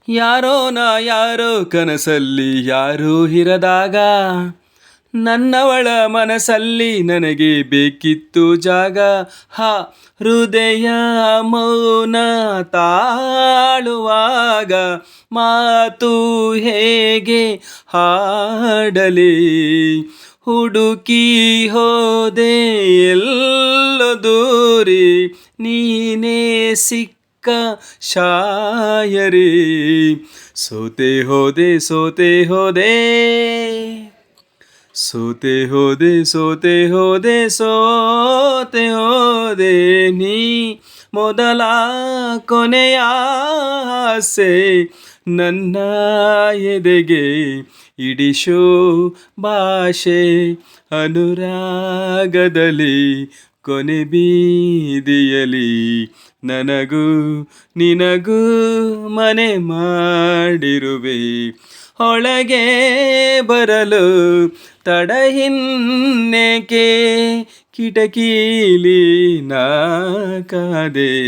ಯಾರೋ ಕನಸಲ್ಲಿ ಯಾರೋ ಇರದಾಗ ನನ್ನವಳ ಮನಸ್ಸಲ್ಲಿ ನನಗೆ ಬೇಕಿತ್ತು ಜಾಗ. ಹ ಹೃದಯ ಮೌನ ತಾಳುವಾಗ ಮಾತು ಹೇಗೆ ಹಾಡಲಿ. ಹುಡುಕಿ ಹೋದೆ ಎಲ್ಲೋ ದೂರಿ, ನೀನೇ ಸಿಕ್ಕ ಶಾಯರಿ. ಸೋತೆ ಹೋದೆ ಸೋತೆ ಹೋದೆ ಸೋತೆ ಹೋದೆ ಸೋತೆ ಹೋದೆ ಸೋತೆ ಹೋದೆ ನೀ ಮೊದಲ ಕೊನೆಯ ಆಸೆ ನನ್ನ ಎದೆಗೆ ಇಡಿಶೋ ಭಾಷೆ ಅನುರಾಗದಲ್ಲಿ ಕೊನೆ ಬೀದಿಯಲಿ ನನಗೂ ನಿನಗೂ ಮನೆ ಮಾಡಿರುವೆ. ಒಳಗೆ ಬರಲು ತಡ ಇನ್ನೇಕೆ, ಕಿಟಕಿಲಿ ನಾ ಕಾದೆ.